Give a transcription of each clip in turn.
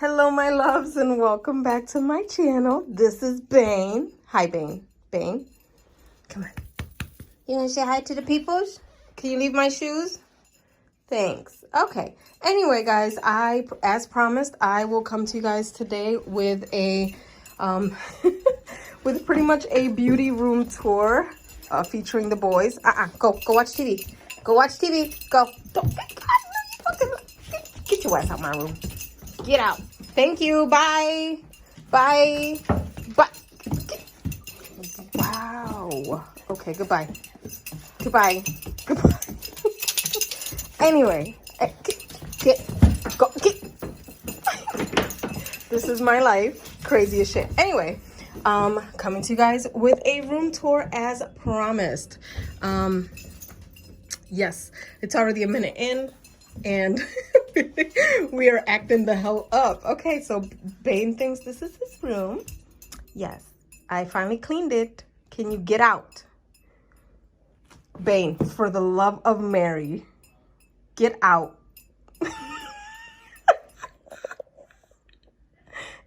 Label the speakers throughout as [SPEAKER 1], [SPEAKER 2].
[SPEAKER 1] Hello, my loves, and welcome back to my channel. This is Bane. Hi, Bane. Bane, come on. You want to say hi to the peoples? Can you leave my shoes? Thanks. Okay. Anyway, guys, as promised, I will come to you guys today with a, with pretty much a beauty room tour, featuring the boys. Go watch TV. Go watch TV. Go. Don't get your ass out my room. Get out. Thank you. Bye. Bye. Bye. Wow. Okay, goodbye. Goodbye. Goodbye. Anyway, go. This is my life. Crazy as shit. Anyway, coming to you guys with a room tour as promised. Yes, it's already a minute in and we are acting the hell up. Okay, so Bane thinks this is his room. Yes, I finally cleaned it. Can you get out? Bane, for the love of Mary, get out.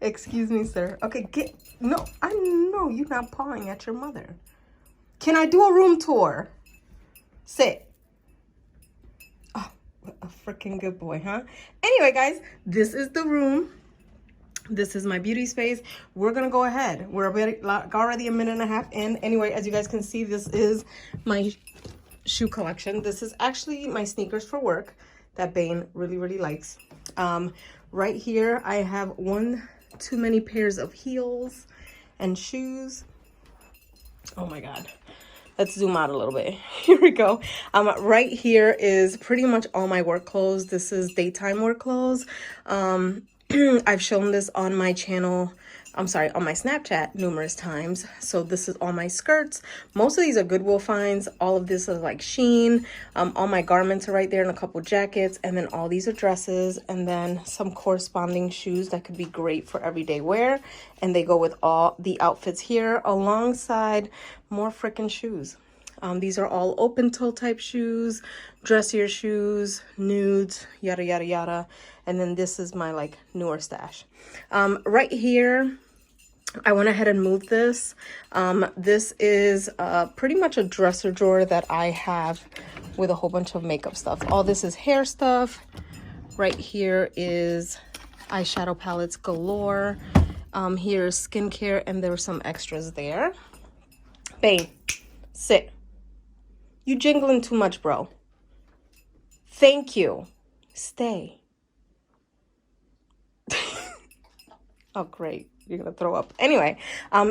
[SPEAKER 1] Excuse me, sir. Okay, no, I know you're not pawing at your mother. Can I do a room tour? Sit. Oh, a freaking good boy, huh? Anyway, guys, this is the room. This is my beauty space. We're gonna go ahead. We're already a minute and a half in. Anyway, as you guys can see, this is my shoe collection. This is actually my sneakers for work that Bane really likes. Right here, I have one too many pairs of heels and shoes. Oh my God. Let's zoom out a little bit. Here we go. Right here is pretty much all my work clothes. This is daytime work clothes. I've shown this on my channel, on my Snapchat numerous times. So this is all my skirts. Most of these are Goodwill finds. All of this is like Shein. All my garments are right there and a couple jackets. And then all these are dresses and then some corresponding shoes that could be great for everyday wear. And they go with all the outfits here alongside more freaking shoes. These are all open toe type shoes, dressier shoes, nudes, yada, yada, yada. And then this is my like newer stash. Right here, I went ahead and moved this. This is pretty much a dresser drawer that I have with a whole bunch of makeup stuff. All this is hair stuff. Right here is eyeshadow palettes galore. Here's skincare and there were some extras there. Bane, sit. You jingling too much, bro. Thank you. Stay. Oh, great. You're going to throw up. Anyway,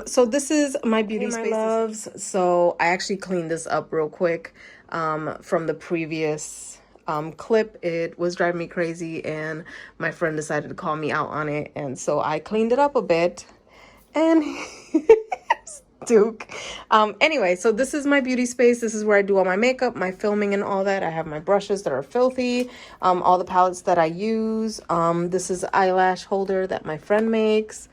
[SPEAKER 1] so this is my beauty space, my loves. So I actually cleaned this up real quick from the previous clip. It was driving me crazy and my friend decided to call me out on it. And so I cleaned it up a bit and Duke. Anyway, so this is my beauty space. This is where I do all my makeup, my filming and all that. I have my brushes that are filthy, all the palettes that I use. This is an eyelash holder that my friend makes.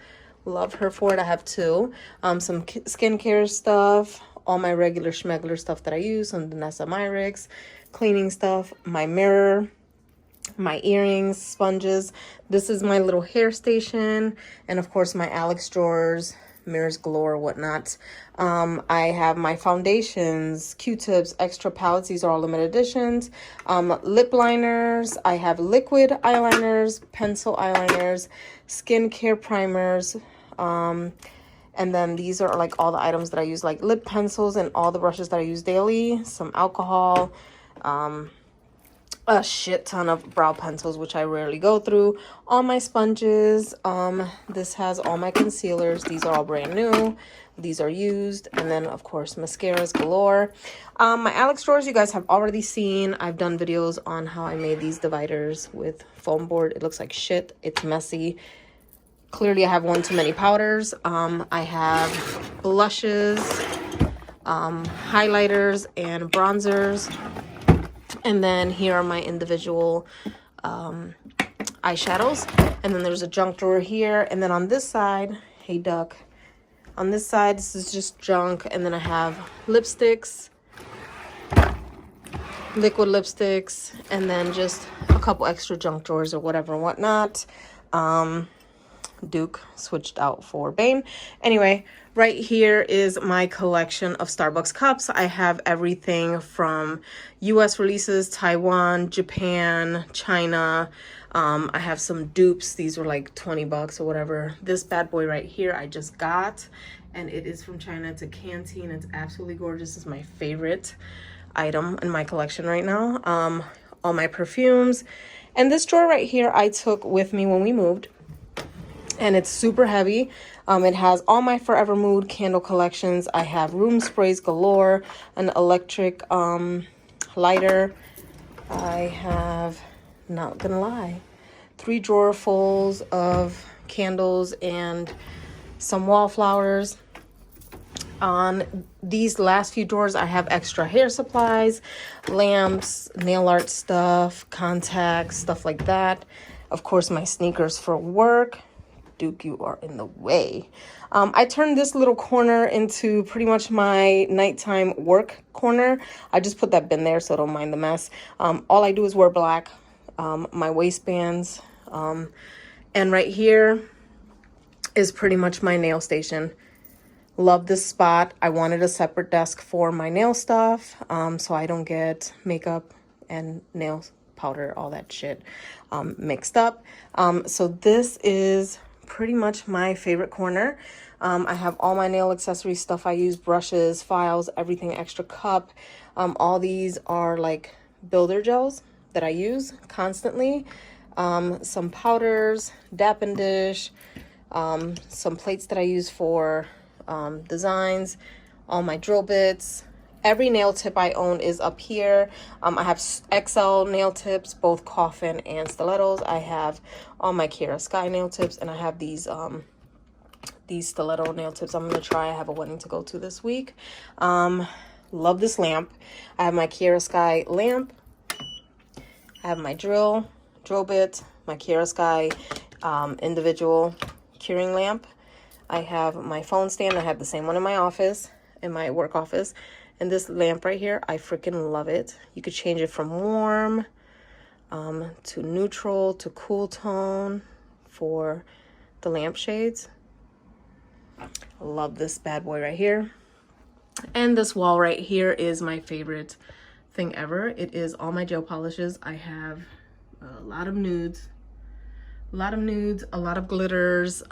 [SPEAKER 1] Love her for it. I have two. Some skincare stuff, all my regular schmegler stuff that I use, some Danessa Myricks, cleaning stuff, my mirror, my earrings, sponges. This is my little hair station, and of course my Alex drawers, mirrors galore, whatnot. I have my foundations, Q-tips, extra palettes. These are all limited editions. Lip liners. I have liquid eyeliners, pencil eyeliners, skincare primers. And then these are like all the items that I use, like lip pencils and all the brushes that I use daily. Some alcohol. A shit ton of brow pencils, which I rarely go through. All my sponges. This has all my concealers. These are all brand new. These are used. And then, of course, mascaras galore. My Alex drawers, you guys have already seen. I've done videos on how I made these dividers with foam board. It looks like shit. It's messy. Clearly, I have one too many powders. I have blushes, highlighters, and bronzers. And then here are my individual eyeshadows. And then there's a junk drawer here. And then on this side, hey duck, on this side, this is just junk. And then I have lipsticks, liquid lipsticks, and then just a couple extra junk drawers or whatever and whatnot. Duke switched out for Bane. Anyway, right here is my collection of Starbucks cups. I have everything from US releases, Taiwan, Japan, China. I have some dupes. These were like 20 bucks or whatever. This bad boy right here I just got, and it is from China. It's a canteen. It's absolutely gorgeous. It's my favorite item in my collection right now. All my perfumes. And this drawer right here I took with me when we moved. And it's super heavy. It has all my Forever Mood candle collections. I have room sprays galore, an electric lighter. I have, not gonna lie, 3 drawerfuls of candles and some wallflowers. On these last few drawers, I have extra hair supplies, lamps, nail art stuff, contacts, stuff like that. Of course, my sneakers for work. Duke, you are in the way. I turned this little corner into pretty much my nighttime work corner. I just put that bin there so I don't mind the mess. All I do is wear black, my waistbands. And right here is pretty much my nail station. Love this spot. I wanted a separate desk for my nail stuff, so I don't get makeup and nail powder, all that shit mixed up. So this is pretty much my favorite corner. I have all my nail accessory stuff. I use brushes, files, everything, extra cup. All these are like builder gels that I use constantly. Some powders, dap and dish, some plates that I use for designs, all my drill bits. Every nail tip I own is up here. I have XL nail tips, both coffin and stilettos. I have all my Kiara Sky nail tips, and I have these stiletto nail tips I'm gonna try. I have a wedding to go to this week. Love this lamp. I have my Kiara Sky lamp. I have my drill bit, my Kiara Sky individual curing lamp. I have my phone stand. I have the same one in my office, in my work office. And this lamp right here, I freaking love it. You could change it from warm to neutral to cool tone for the lampshades. I love this bad boy right here. And this wall right here is my favorite thing ever. It is all my gel polishes. I have a lot of nudes, a lot of glitters.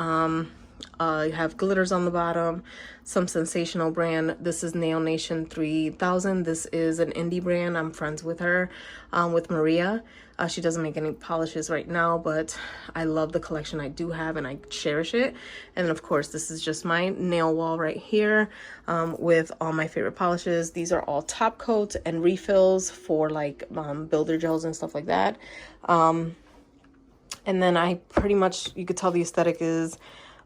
[SPEAKER 1] I have glitters on the bottom, some Sensational brand. This is Nail Nation 3000. This is an indie brand. I'm friends with her, with Maria. She doesn't make any polishes right now, but I love the collection I do have and I cherish it. And of course, this is just my nail wall right here with all my favorite polishes. These are all top coats and refills for like builder gels and stuff like that. And then I pretty much, you could tell the aesthetic is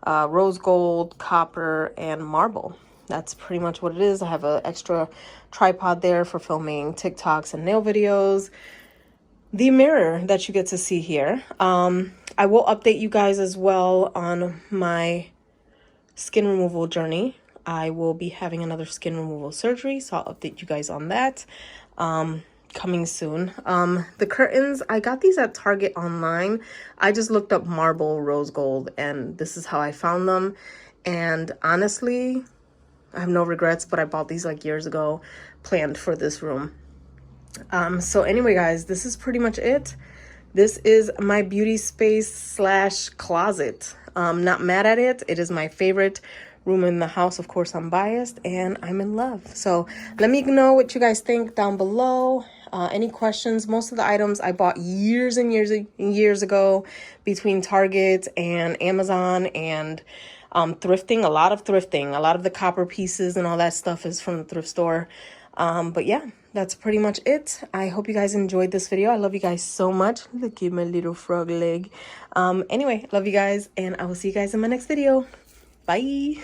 [SPEAKER 1] rose gold, copper, and marble. That's pretty much what it is. I have an extra tripod there for filming TikToks and nail videos. The mirror that you get to see here. I will update you guys as well on my skin removal journey. I will be having another skin removal surgery, so I'll update you guys on that. Coming soon. The curtains, I got these at Target online. I just looked up marble rose gold and this is how I found them. And honestly, I have no regrets, but I bought these like years ago, planned for this room. So anyway, guys, this is pretty much it. This is my beauty space slash closet. Not mad at it. It is my favorite room in the house. Of course, I'm biased and I'm in love. So let me know what you guys think down below. Any questions? Most of the items I bought years and years ago between Target and Amazon and thrifting. A lot of the copper pieces and all that stuff is from the thrift store. But yeah, that's pretty much it. I hope you guys enjoyed this video. I love you guys so much. Look at my little frog leg. Anyway, love you guys and I will see you guys in my next video. Bye.